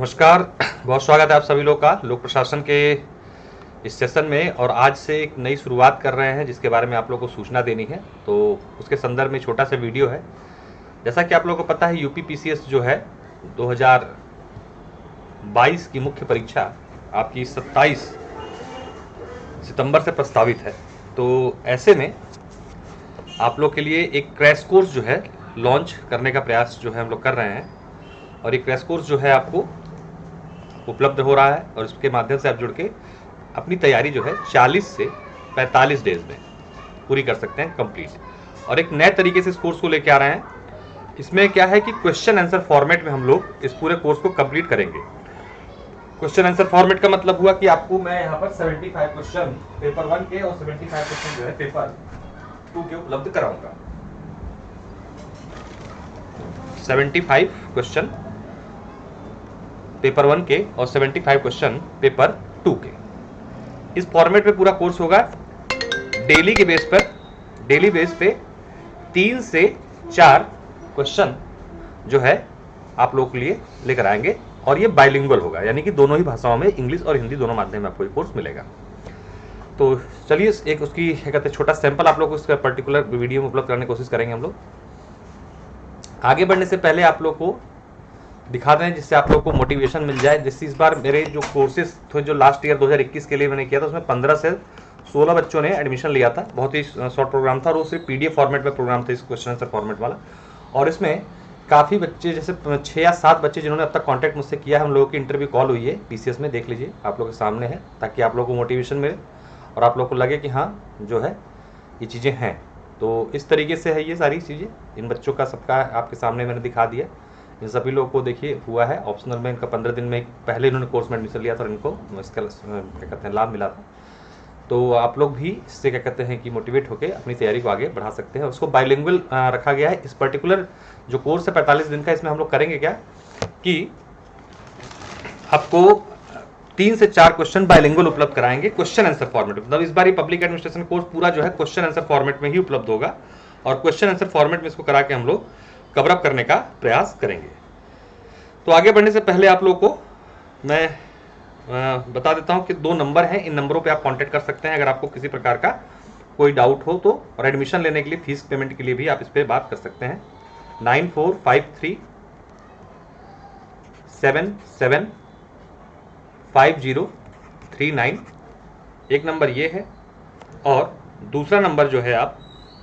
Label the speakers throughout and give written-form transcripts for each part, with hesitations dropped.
Speaker 1: नमस्कार। बहुत स्वागत है आप सभी लोग का लोक प्रशासन के इस सेशन में। और आज से एक नई शुरुआत कर रहे हैं जिसके बारे में आप लोगों को सूचना देनी है, तो उसके संदर्भ में छोटा सा वीडियो है। जैसा कि आप लोगों को पता है, यूपी पीसीएस जो है 2022 की मुख्य परीक्षा आपकी 27 सितंबर से प्रस्तावित है। तो ऐसे में आप लोग के लिए एक क्रैश कोर्स जो है लॉन्च करने का प्रयास जो है हम लोग कर रहे हैं। और ये क्रैश कोर्स जो है आपको उपलब्ध हो रहा है और इसके माध्यम से आप जुड़ के अपनी तैयारी जो है 40 से 45 डेज में पूरी कर सकते हैं कंप्लीट। और एक नए तरीके से इस कोर्स को लेके आ रहे हैं। इसमें क्या है कि क्वेश्चन आंसर फॉर्मेट में हम लोग इस पूरे कोर्स को कंप्लीट करेंगे। क्वेश्चन आंसर फॉर्मेट का मतलब हुआ कि आपको मैं यहाँ पर 75 क्वेश्चन पेपर 1 के और 75 क्वेश्चन जो है पेपर 2 के उपलब्ध कराऊंगा। 75 क्वेश्चन पेपर 1 के और 75 क्वेश्चन पेपर 2 के। इस फॉर्मेट में पूरा कोर्स होगा। डेली के बेस पे 3 से 4 क्वेश्चन जो है आप लोगों के लिए लेकर आएंगे। और ये बाइलिंगुअल होगा, यानी कि दोनों ही भाषाओं में, इंग्लिश और हिंदी दोनों माध्यम में आपको ये कोर्स मिलेगा। तो चलिए एक उसकी क्या कहते हैं छोटा सैंपल आप लोग को इसका पर्टिकुलर वीडियो में उपलब्ध करने की कोशिश करेंगे हम लोग। आगे बढ़ने से पहले आप लोग को दिखा दें जिससे आप लोग को मोटिवेशन मिल जाए। जिससे इस बार मेरे जो कोर्सेज थे जो लास्ट ईयर 2021 के लिए मैंने किया था, उसमें 15 से 16 बच्चों ने एडमिशन लिया था। बहुत ही शॉर्ट प्रोग्राम था और वो सिर्फ पीडीएफ फॉर्मेट में प्रोग्राम था, इस क्वेश्चन आंसर फॉर्मेट वाला। और इसमें काफ़ी बच्चे, जैसे 6 या 7 बच्चे जिन्होंने अब तक कॉन्टैक्ट मुझसे किया है, हम लोगों की इंटरव्यू कॉल हुई है पीसीएस में, देख लीजिए आप लोगों के सामने है, ताकि आप लोगों को मोटिवेशन मिले और आप लोग को लगे कि हाँ जो है ये चीज़ें हैं। तो इस तरीके से है ये सारी चीज़ें। इन बच्चों का सबका आपके सामने मैंने दिखा दिया। इन सभी लोगों को देखिए हुआ है ऑप्शनल में, इनका 15 दिन में पहले इन्होंने कोर्स में एडमिशन लिया था और इनको इसका क्या कहते हैं लाभ मिला था। तो आप लोग भी इससे क्या कहते हैं कि मोटिवेट होकर अपनी तैयारी को आगे बढ़ा सकते हैं। उसको बाइलिंगुअल रखा गया है। इस पर्टिकुलर जो कोर्स है 45 दिन का, इसमें हम लोग करेंगे क्या कि आपको 3 से 4 क्वेश्चन बाइलिंगुअल उपलब्ध कराएंगे क्वेश्चन आंसर फॉर्मेट में। मतलब इस बार ये पब्लिक एडमिनिस्ट्रेशन कोर्स पूरा जो है क्वेश्चन आंसर फॉर्मेट में ही उपलब्ध होगा और क्वेश्चन आंसर फॉर्मेट में इसको करा के हम लोग कवर अप करने का प्रयास करेंगे। तो आगे बढ़ने से पहले आप लोग को मैं बता देता हूं कि 2 नंबर हैं। इन नंबरों पे आप कांटेक्ट कर सकते हैं अगर आपको किसी प्रकार का कोई डाउट हो तो। और एडमिशन लेने के लिए, फीस पेमेंट के लिए भी आप इस पे बात कर सकते हैं। 9453775039 एक नंबर ये है। और दूसरा नंबर जो है आप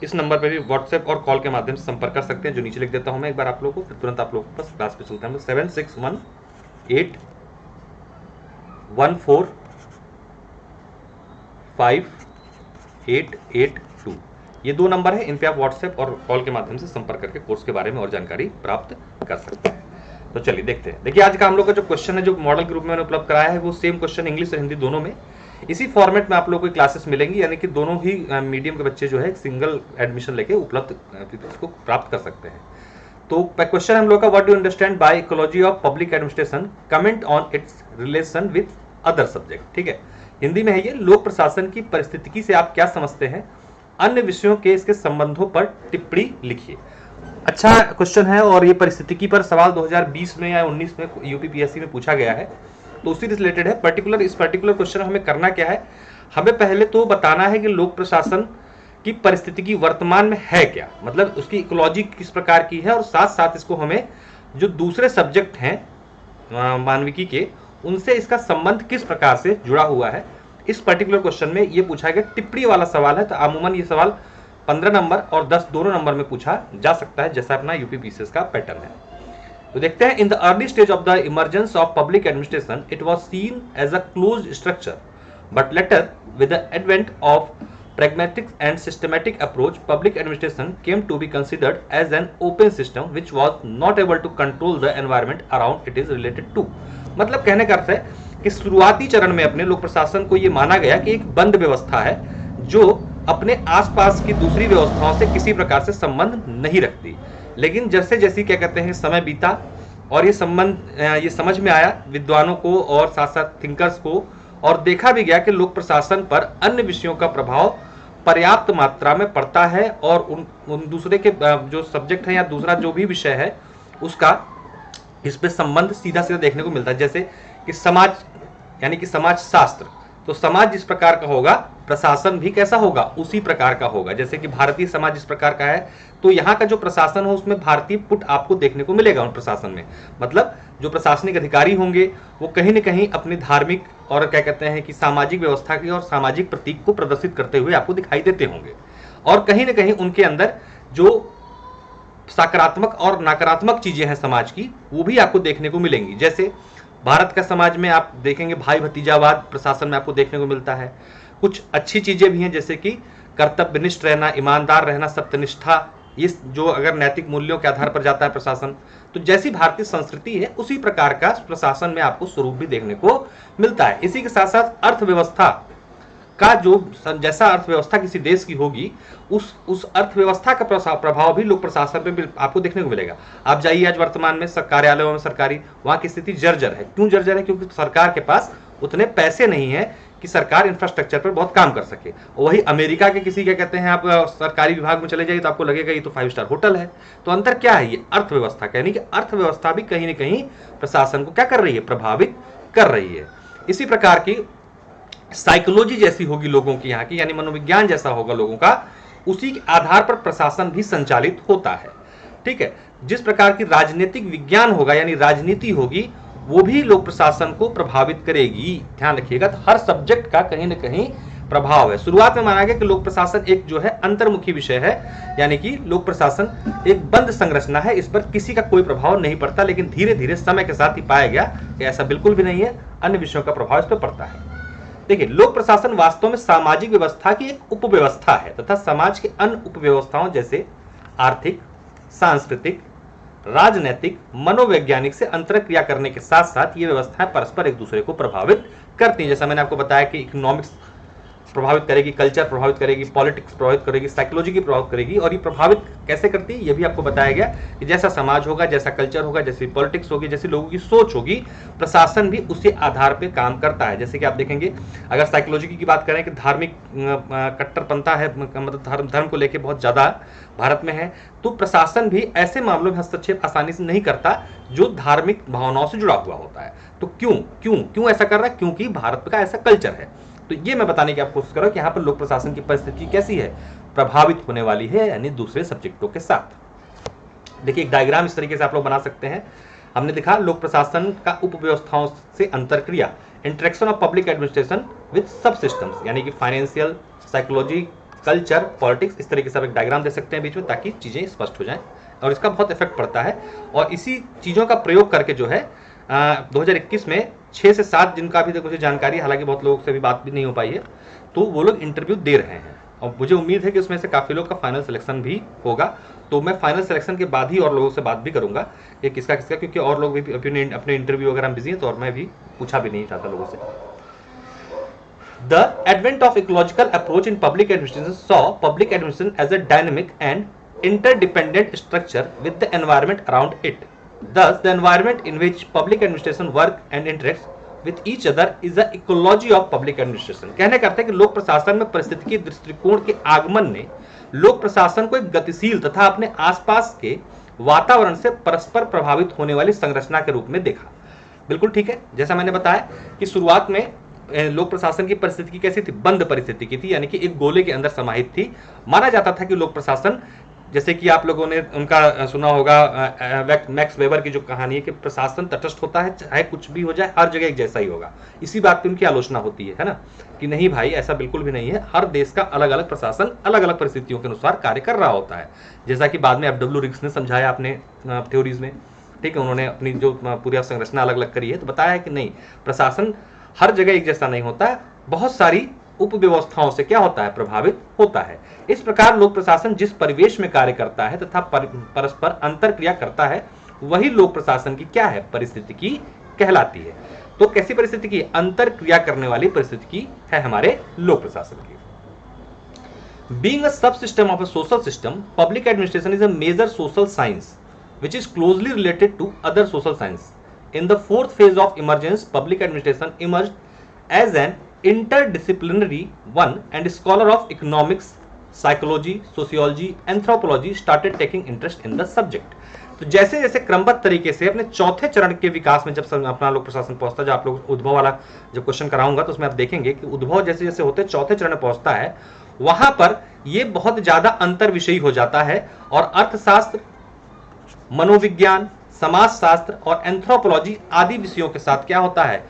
Speaker 1: इस नंबर पर भी व्हाट्सएप और कॉल के माध्यम से संपर्क कर सकते हैं, जो नीचे लिख देता हूं मैं एक बार आप लोगों को, फिर तुरंत आप लोग बस क्लास पे चलते हैं। 7618145882 ये 2 नंबर है। इन पे आप व्हाट्सएप और कॉल के माध्यम से संपर्क करके कोर्स के बारे में और जानकारी प्राप्त कर सकते हैं। तो चलिए देखते हैं। देखिए आज का हम लोग का जो क्वेश्चन है, जो मॉडल ग्रुप में मैंने उपलब्ध कराया है, वो सेम क्वेश्चन इंग्लिश और हिंदी दोनों में इसी फॉर्मेट में आप लोगों को क्लासेस मिलेंगी, यानी कि दोनों ही मीडियम के बच्चे जो है सिंगल एडमिशन लेके उपलब्ध इसको प्राप्त कर सकते हैं। तो क्वेश्चन हम लोग का, what do you understand by ecology of public administration, comment on it's relation with other subject. ठीक है, हिंदी में है ये, लोक प्रशासन की परिस्थितिकी से आप क्या समझते हैं, अन्य विषयों के इसके संबंधों पर टिप्पणी लिखिए। अच्छा क्वेश्चन है और ये परिस्थितिकी पर सवाल 2020 में या 19 में यूपीपीएससी में पूछा गया है, तो उसी से रिलेटेड है। इस पर्टिकुलर क्वेश्चन हमें करना क्या है, हमें पहले तो बताना है कि लोक प्रशासन की परिस्थितिकी वर्तमान में है क्या, मतलब उसकी इकोलॉजी किस प्रकार की है, और साथ साथ इसको हमें जो दूसरे सब्जेक्ट हैं मानविकी के, उनसे इसका संबंध किस प्रकार से जुड़ा हुआ है। इस पर्टिकुलर क्वेश्चन में ये पूछा गया टिप्पणी वाला सवाल है। तो अमूमन ये सवाल 15 नंबर और 10 दोनों नंबर में पूछा जा सकता है, जैसा अपना यूपीपीसीएस का पैटर्न है। तो देखते हैं। In the early stage of the emergence of public administration it was seen as a closed structure, but later with the advent of pragmatic and systematic approach, public administration came to be considered as an open system which was not able to control the environment around it is related to। मतलब कहने का अर्थ है कि शुरुआती चरण में अपने लोक प्रशासन को यह माना गया कि एक बंद व्यवस्था है जो अपने आसपास की दूसरी व्यवस्थाओं से किसी प्रकार से संबंध नहीं रखती। लेकिन जैसे जैसे क्या कहते हैं समय बीता और ये समझ में आया विद्वानों को और साथ साथ थिंकर्स को, और देखा भी गया कि लोक प्रशासन पर अन्य विषयों का प्रभाव पर्याप्त मात्रा में पड़ता है और उन दूसरे के जो सब्जेक्ट है या दूसरा जो भी विषय है उसका इस पे संबंध सीधा सीधा देखने को मिलता है। जैसे कि समाज यानी कि समाज शास्त्र, तो समाज जिस प्रकार का होगा प्रशासन भी कैसा होगा, उसी प्रकार का होगा। जैसे कि भारतीय समाज जिस प्रकार का है, तो यहाँ का जो प्रशासन हो उसमें भारतीय पुट आपको देखने को मिलेगा उन प्रशासन में। मतलब जो प्रशासनिक अधिकारी होंगे वो कहीं न कहीं अपनी धार्मिक और क्या कहते हैं कि सामाजिक व्यवस्था की और सामाजिक प्रतीक को प्रदर्शित करते हुए आपको दिखाई देते होंगे, और कहीं न कहीं उनके अंदर जो सकारात्मक और नकारात्मक चीजें हैं समाज की, वो भी आपको देखने को मिलेंगी। जैसे भारत का समाज में आप देखेंगे भाई भतीजावाद प्रशासन में आपको देखने को मिलता है। कुछ अच्छी चीजें भी हैं, जैसे कि कर्तव्यनिष्ठ रहना, ईमानदार रहना, सत्यनिष्ठा, इस जो अगर नैतिक मूल्यों के आधार पर जाता है प्रशासन, तो जैसी भारतीय संस्कृति है उसी प्रकार का प्रशासन में आपको स्वरूप भी देखने को मिलता है। इसी के साथ साथ अर्थव्यवस्था का जो जैसा अर्थव्यवस्था किसी देश की होगी उस अर्थव्यवस्था का प्रभाव भी लोक प्रशासन पे आपको देखने को मिलेगा। आप जाइए आज वर्तमान में कार्यालयों में सरकारी, वहां की स्थिति जर्जर है। क्यों जर्जर है? क्योंकि सरकार के पास उतने पैसे नहीं है कि सरकार इंफ्रास्ट्रक्चर पर बहुत काम कर सके। वही अमेरिका के किसी क्या कहते हैं, आप सरकारी विभाग में चले जाइए तो आपको लगेगा ये तो 5 स्टार होटल है। तो अंतर क्या है? ये अर्थव्यवस्था का, यानी कि अर्थव्यवस्था भी कहीं ना कहीं प्रशासन को क्या कर रही है, प्रभावित कर रही है। इसी प्रकार की साइकोलॉजी जैसी होगी लोगों की यहाँ की, यानी मनोविज्ञान जैसा होगा लोगों का, उसी के आधार पर प्रशासन भी संचालित होता है। ठीक है, जिस प्रकार की राजनीतिक विज्ञान होगा यानी राजनीति होगी, वो भी लोक प्रशासन को प्रभावित करेगी। ध्यान रखिएगा, तो हर सब्जेक्ट का कहीं ना कहीं प्रभाव है। शुरुआत में माना गया कि लोक प्रशासन एक जो है अंतर्मुखी विषय है, यानी कि लोक प्रशासन एक बंद संरचना है, इस पर किसी का कोई प्रभाव नहीं पड़ता। लेकिन धीरे धीरे समय के साथ ही पाया गया कि ऐसा बिल्कुल भी नहीं है, अन्य विषयों का प्रभाव इस पर पड़ता है। देखिए, लोक प्रशासन वास्तव में सामाजिक व्यवस्था की एक उपव्यवस्था है तथा समाज के अन्य उपव्यवस्थाओं जैसे आर्थिक, सांस्कृतिक, राजनैतिक, मनोवैज्ञानिक से अंतरक्रिया करने के साथ साथ ये व्यवस्थाएं परस्पर एक दूसरे को प्रभावित करती हैं। जैसा मैंने आपको बताया कि इकोनॉमिक्स प्रभावित करेगी, कल्चर प्रभावित करेगी, पॉलिटिक्स प्रभावित करेगी, साइकोलॉजी की प्रभावित करेगी। और ये प्रभावित कैसे करती है ये भी आपको बताया गया कि जैसा समाज होगा, जैसा कल्चर होगा, जैसी पॉलिटिक्स होगी, जैसी लोगों की सोच होगी, प्रशासन भी उसी आधार पर काम करता है। जैसे कि आप देखेंगे, अगर साइकोलॉजी की बात करें कि धार्मिक कट्टरपंथा है, मतलब धर्म को लेकर बहुत ज्यादा भारत में है, तो प्रशासन भी ऐसे मामलों में हस्तक्षेप आसानी से नहीं करता जो धार्मिक भावनाओं से जुड़ा हुआ होता है। तो क्यों ऐसा कर रहा है? क्योंकि भारत का ऐसा कल्चर है। तो ये मैं बताने की आप कोशिश कर रहा हूं कि यहाँ पर लोक प्रशासन की परिस्थिति कैसी है, प्रभावित होने वाली है, यानी दूसरे सब्जेक्टों के साथ। देखिए, एक डायग्राम इस तरीके से आप लोग बना सकते हैं। हमने देखा लोक प्रशासन का उपव्यवस्थाओं से अंतरक्रिया, interaction of public administration with sub systems, यानी कि फाइनेंशियल, साइकोलॉजी, कल्चर, पॉलिटिक्स, इस तरीके से आप एक डायग्राम दे सकते हैं बीच में, ताकि चीजें स्पष्ट हो जाएं। और इसका बहुत इफेक्ट पड़ता है। और इसी चीजों का प्रयोग करके जो है 2021 में 6 से 7 जिनका अभी तक मुझे जानकारी, हालांकि बहुत लोगों से भी बात भी नहीं हो पाई है, तो वो लोग इंटरव्यू दे रहे हैं। और मुझे उम्मीद है कि उसमें से काफ़ी लोग का फाइनल सिलेक्शन भी होगा। तो मैं फाइनल सिलेक्शन के बाद ही और लोगों से बात भी करूंगा कि किसका, क्योंकि और लोग भी अपने इंटरव्यू वगैरह में बिजी हैं, तो और मैं भी पूछा भी नहीं चाहता लोगों से। The advent of ecological approach in public administration saw public administration as a dynamic and interdependent structure with the environment around it. Thus, the environment in which public administration work and interacts with each other is the ecology of public administration. कहने का अर्थ है कि लोक प्रशासन में पारिस्थितिकी दृष्टिकोण के आगमन ने लोक प्रशासन को एक गतिशील तथा अपने आसपास के वातावरण से परस्पर प्रभावित होने वाली संरचना के रूप में देखा। बिल्कुल ठीक है, जैसा मैंने बताया कि शुरुआत में लोक प्रशासन की परिस्थिति कैसी थी, बंद परिस्थिति की थी, यानी कि एक गोले के अंदर समाहित थी। माना जाता था कि लोक प्रशासन, जैसे कि आप लोगों ने उनका सुना होगा मैक्स वेबर की जो कहानी है कि प्रशासन तटस्थ होता है, चाहे कुछ भी हो जाए हर जगह एक जैसा ही होगा। इसी बात पे उनकी आलोचना होती है ना, कि नहीं भाई ऐसा बिल्कुल भी नहीं है, हर देश का अलग अलग प्रशासन अलग अलग परिस्थितियों के अनुसार कार्य कर रहा होता है। जैसा कि बाद में FW रिग्स ने समझाया अपने थ्योरीज में, ठीक है, उन्होंने अपनी जो पूरी संरचना अलग अलग करी है, तो बताया है कि नहीं, प्रशासन हर जगह एक जैसा नहीं होता है, बहुत सारी उपव्यवस्थाओं से क्या होता है, प्रभावित होता है। इस प्रकार लोक प्रशासन जिस परिवेश में कार्य करता है तथा परस्पर अंतरक्रिया करता है, वही लोक प्रशासन की क्या है, परिस्थितिकी कहलाती है। तो कैसी परिस्थिति की, अंतरक्रिया करने वाली परिस्थिति की है हमारे लोक प्रशासन की। Being a sub system of a social system, public administration is a major social science which is closely related to other social science. In the fourth phase of emergence, public administration emerged as an interdisciplinary one, and scholars of economics, psychology, sociology, anthropology started taking interest in the subject. तो जैसे जैसे क्रमबद्ध तरीके से अपने चौथे चरण के विकास में जब अपना लोक प्रशासन पहुंचता है, जो आप लोग उद्भव वाला जब क्वेश्चन कराऊंगा तो उसमें आप देखेंगे कि उद्भव जैसे जैसे होते चौथे चरण में पहुंचता है, वहां पर ये बहुत ज्यादा अंतर विषयी हो जाता है और अर्थशास्त्र, मनोविज्ञान, समाजशास्त्र और एंथ्रोपोलॉजी आदि विषयों के साथ क्या होता है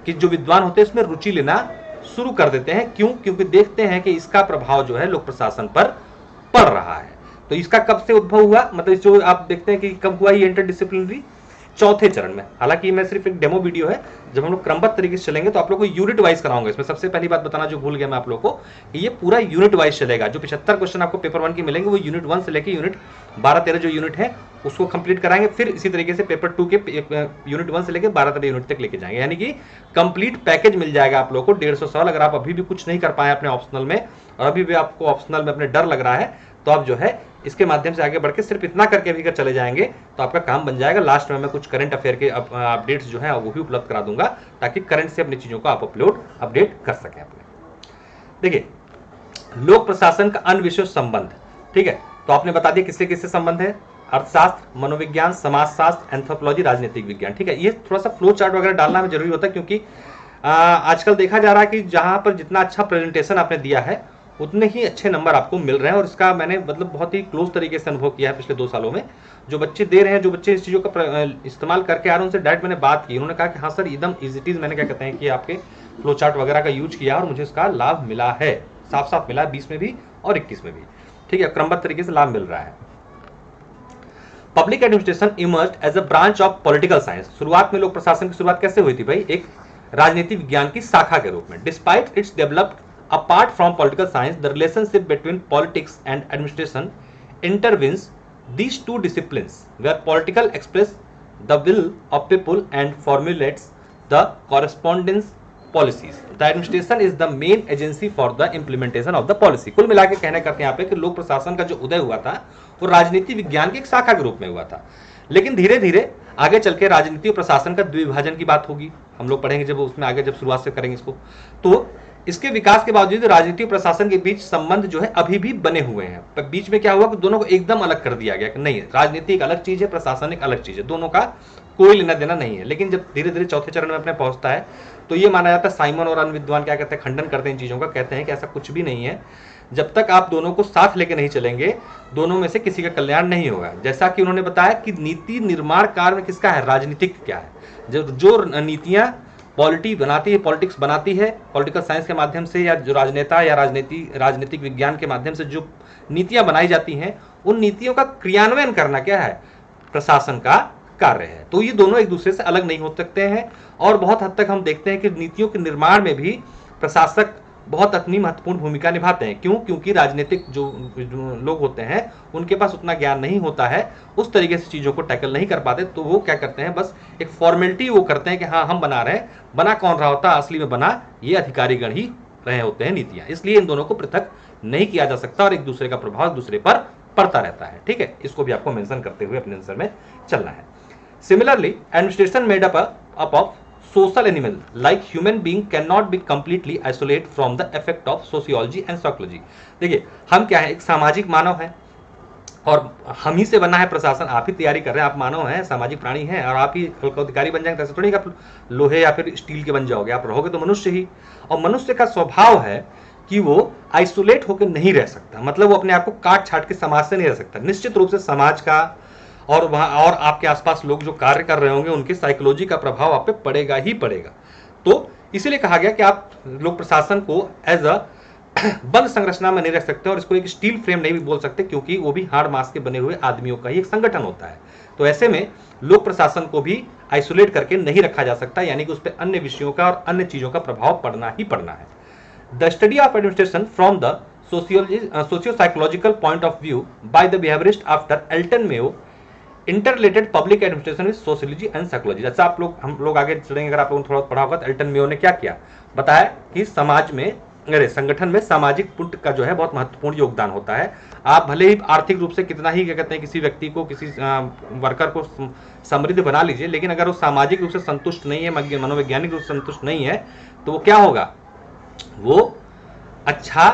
Speaker 1: कि जो विद्वान होते हैं इसमें रुचि लेना शुरू कर देते हैं। क्यों? क्योंकि देखते हैं कि इसका प्रभाव जो है लोक प्रशासन पर पड़ रहा है। तो इसका कब से उद्भव हुआ, मतलब जो आप देखते हैं कि कब हुआ ये इंटरडिसिप्लिनरी, चौथे चरण में। हालांकि मैं सिर्फ एक डेमो वीडियो है, जब हम लोग क्रमबद्ध तरीके से चलेंगे तो आप लोग को यूनिट वाइज कराऊंगा। इसमें सबसे पहली बात बताना जो भूल गया मैं आप लोग को, ये पूरा यूनिट वाइज चलेगा। जो 75 क्वेश्चन आपको पेपर 1 की मिलेंगे वो यूनिट 1 से लेकर यूनिट 12-13 जो यूनिट है उसको कंप्लीट कराएंगे, फिर इसी तरीके से पेपर 2 के यूनिट 1 से लेकर 12-13 यूनिट तक लेके जाएंगे। यानी कि कंप्लीट पैकेज मिल जाएगा आप लोग को 150 सवाल। अगर आप अभी भी कुछ नहीं कर पाए अपने ऑप्शनल में और अभी भी आपको ऑप्शनल में अपने डर लग रहा है, तो आप जो है इसके माध्यम से आगे बढ़ के सिर्फ इतना करके भी अगर चले जाएंगे तो आपका काम बन जाएगा। लास्ट में मैं कुछ करंट अफेयर के अपडेट्स जो है वो भी उपलब्ध करा दूंगा, ताकि करंट से अपनी चीजों को आप अपडेट कर सकें अपने। देखिए, लोक प्रशासन का अन्य विषयों संबंध, ठीक है, तो आपने बता दिया किससे किससे संबंध है, अर्थशास्त्र, मनोविज्ञान, समाजशास्त्र, एंथ्रोपोलॉजी, राजनीतिक विज्ञान, ठीक है। ये थोड़ा सा फ्लो चार्ट वगैरह डालना हमें जरूरी होता है, क्योंकि आजकल देखा जा रहा है कि जहां पर जितना अच्छा प्रेजेंटेशन आपने दिया है उतने ही अच्छे नंबर आपको मिल रहे हैं। और इसका मैंने मतलब बहुत ही क्लोज तरीके से अनुभव किया है पिछले 2 सालों में। जो बच्चे दे रहे हैं, जो बच्चे इस चीज़ों का इस्तेमाल करके आ रहे हैं, उनसे डायरेक्ट मैंने बात की, उन्होंने कहा कि हाँ सर एकदम इज इट इज, मैंने क्या कहते हैं कि आपके फ्लो चार्ट वगैरह का यूज किया और मुझे इसका लाभ मिला है, साफ साफ मिला है, 20 में भी और 21 में भी, ठीक है, क्रमबद्ध तरीके से लाभ मिल रहा है। Public administration emerged as a branch of political science. शुरुआत में लोक प्रशासन की शुरुआत कैसे हुई थी भाई, एक राजनीति विज्ञान की शाखा के रूप में। Despite it's developed apart from political science, the relationship between politics and administration intervenes these two disciplines, where political express the will of people and formulates the corresponding policies. The administration is the main agency for the implementation of the policy. कुल मिला के कहने करते हैं यहाँ पे कि लोक प्रशासन का जो उदय हुआ था वो राजनीति विज्ञान की एक शाखा के रूप में हुआ था, लेकिन धीरे धीरे आगे चल के राजनीति और प्रशासन का द्विभाजन की बात होगी, हम लोग पढ़ेंगे जब उसमें आगे जब शुरुआत से करेंगे इसको। तो इसके विकास के बावजूद राजनीति और प्रशासन के बीच संबंध जो है अभी भी बने हुए हैं। पर बीच में क्या हुआ कि दोनों को एकदम अलग कर दिया गया कि नहीं, राजनीति एक अलग चीज है, प्रशासन एक अलग चीज है, दोनों का कोई लेना देना नहीं है। लेकिन जब धीरे धीरे चौथे चरण में अपने पहुंचता है तो ये माना जाता है, साइमन और अन्य विद्वान क्या कहते हैं, खंडन करते हैं इन चीजों का, कहते हैं कि ऐसा कुछ भी नहीं है। जब तक आप दोनों को साथ लेके नहीं चलेंगे, दोनों में से किसी का कल्याण नहीं होगा। जैसा कि उन्होंने बताया कि नीति निर्माण कार्य में किसका है, राजनीतिक क्या है, जो नीतियां पॉलिटिक्स बनाती है पॉलिटिकल साइंस के माध्यम से, या जो राजनेता या राजनीतिक विज्ञान के माध्यम से जो नीतियां बनाई जाती हैं, उन नीतियों का क्रियान्वयन करना क्या है, प्रशासन का कार्य है। तो ये दोनों एक दूसरे से अलग नहीं हो सकते हैं। और बहुत हद तक हम देखते हैं कि नीतियों के निर्माण में भी प्रशासक बहुत अपनी महत्वपूर्ण भूमिका निभाते हैं। क्यों? क्योंकि राजनीतिक जो लोग होते हैं उनके पास उतना ज्ञान नहीं होता है, उस तरीके से चीज़ों को टैकल नहीं कर पाते, तो वो क्या करते हैं, बस एक फॉर्मेलिटी वो करते हैं कि हाँ हम बना रहे हैं। बना कौन रहा होता है, असली में बना ये अधिकारीगण ही रहे होते हैं नीतियां। इसलिए इन दोनों को पृथक नहीं किया जा सकता और एक दूसरे का प्रभाव दूसरे पर पड़ता रहता है, ठीक है। इसको भी आपको मेंशन करते हुए अपने आंसर में चलना है। Similarly administration made up of social animal like human being cannot be completely isolate from the effect of sociology and psychology। देखिए, हम क्या है, एक सामाजिक मानव है और हम ही से बना है प्रशासन। आप ही तैयारी कर रहे हैं, आप मानव हैं, सामाजिक प्राणी हैं, और आप ही अधिकारी बन जाएंगे, ऐसा थोड़ी कि आप लोहे या फिर स्टील के बन जाओगे। आप रहोगे तो मनुष्य ही, और मनुष्य का स्वभाव है कि वो आइसोलेट होकर नहीं रह सकता, मतलब वो अपने आप को काट छाट के समाज से नहीं रह सकता। निश्चित रूप से समाज का और वहां और आपके आसपास लोग जो कार्य कर रहे होंगे उनके साइकोलॉजी का प्रभाव आप पे पड़ेगा ही पड़ेगा। तो इसीलिए कहा गया कि आप लोक प्रशासन को एज अ बंद संरचना में नहीं रख सकते और इसको एक स्टील फ्रेम नहीं भी बोल सकते, क्योंकि वो भी हार्ड मास के बने हुए आदमियों का ही एक संगठन होता है। तो ऐसे में लोक प्रशासन को भी आइसोलेट करके नहीं रखा जा सकता, यानी कि उस पर अन्य विषयों का और अन्य चीजों का प्रभाव पड़ना ही पड़ना है। The study of administration from the socio psychological point of view by the behaviourist after Elton Mayo interrelated public administration with sociology and psychology. जैसा हम लोग आगे चलेंगे, अगर आप लोगों ने थोड़ा पढ़ा होगा, एल्टन मेयो ने क्या किया, बताया कि समाज में, अरे संगठन में सामाजिक पुण्य का जो है बहुत महत्वपूर्ण योगदान होता है। आप भले ही आर्थिक रूप से कितना ही क्या कहते हैं किसी व्यक्ति को, किसी वर्कर को समृद्ध बना लीजिए, लेकिन अगर वो सामाजिक रूप से संतुष्ट नहीं है, मनोवैज्ञानिक रूप से संतुष्ट नहीं है, तो वो क्या होगा, वो अच्छा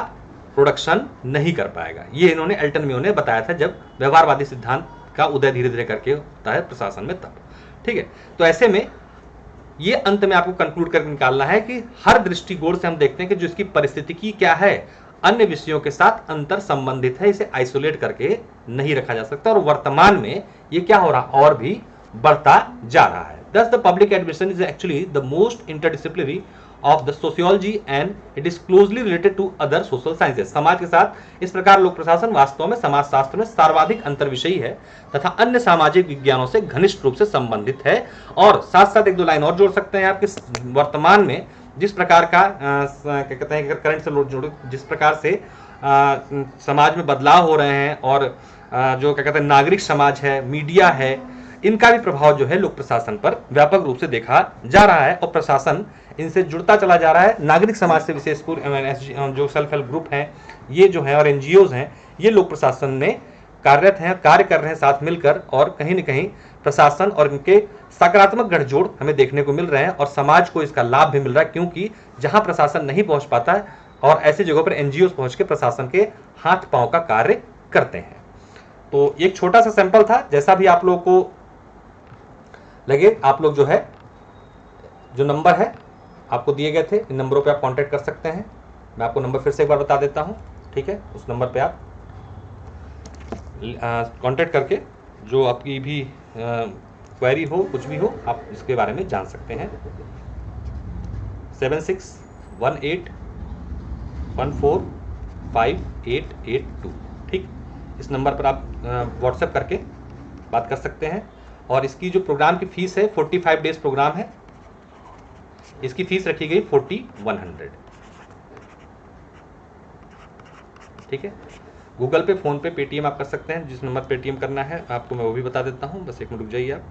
Speaker 1: प्रोडक्शन नहीं कर पाएगा। ये इन्होंने एल्टन मेयो ने बताया था जब व्यवहारवादी सिद्धांत का उदय धीरे धीरे करके होता है प्रशासन में तब। ठीक है, तो ऐसे में ये अंत में आपको कंक्लूड करके निकालना है कि हर दृष्टिकोण से हम देखते हैं कि जो इसकी परिस्थितिकी क्या है अन्य विषयों के साथ अंतर संबंधित है, इसे आइसोलेट करके नहीं रखा जा सकता, और वर्तमान में ये क्या हो रहा और भी बढ़ता जा रहा है। Thus the public administration is actually the most interdisciplinary of the sociology and it is closely related to other social sciences। समाज के साथ इस प्रकार लोक प्रशासन वास्तव में समाज शास्त्र में सर्वाधिक अंतर्विषयी है तथा अन्य सामाजिक विज्ञानों से घनिष्ठ रूप से संबंधित है। और साथ साथ एक दो लाइन और जोड़ सकते हैं आपके वर्तमान में जिस प्रकार का क्या कहते हैं करंट से जोड़ जिस प्रकार से समाज में बदलाव हो रहे हैं और जो क्या कहते हैं नागरिक समाज है, मीडिया है, इनका भी प्रभाव जो है लोक प्रशासन पर व्यापक रूप से देखा जा रहा है और प्रशासन इनसे जुड़ता चला जा रहा है। नागरिक समाज से विशेष जो सेल्फ हेल्प ग्रुप हैं ये जो है और एनजीओज हैं ये लोक प्रशासन में कार्यरत हैं, कार्य कर रहे हैं साथ मिलकर, और कहीं न कहीं प्रशासन और इनके सकारात्मक गठजोड़ हमें देखने को मिल रहे हैं और समाज को इसका लाभ भी मिल रहा है, क्योंकि जहां प्रशासन नहीं पहुंच पाता है और ऐसी जगहों पर एनजीओ पहुंच के प्रशासन के हाथ पांव का कार्य करते हैं। तो एक छोटा सा सैंपल था, जैसा भी आप लोगों को लगे आप लोग जो है जो नंबर है आपको दिए गए थे, इन नंबरों पे आप कांटेक्ट कर सकते हैं। मैं आपको नंबर फिर से एक बार बता देता हूं, ठीक है, उस नंबर पे आप कांटेक्ट करके जो आपकी भी क्वेरी हो कुछ भी हो आप इसके बारे में जान सकते हैं। 7618145882, ठीक, इस नंबर पर आप व्हाट्सएप करके बात कर सकते हैं। और इसकी जो प्रोग्राम की फीस है 45 डेज प्रोग्राम है, इसकी फीस रखी गई 4100, ठीक है। गूगल पे, फोन पे, पेटीएम आप कर सकते हैं, जिस नंबर पेटीएम करना है आपको मैं वो भी बता देता हूं, बस एक मिनट रुक जाइए आप।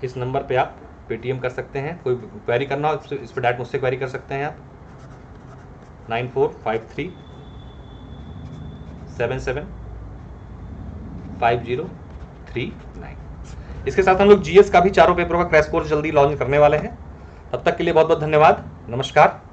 Speaker 1: इस नंबर पे आप पेटीएम कर सकते हैं, कोई क्वेरी करना हो इस पर डायरेक्ट मुझसे क्वेरी कर सकते हैं आप। 9453775039। इसके साथ हम लोग जीएस का भी चारों पेपरों का क्रैश कोर्स जल्दी लॉन्च करने वाले हैं। तब तक के लिए बहुत बहुत धन्यवाद, नमस्कार।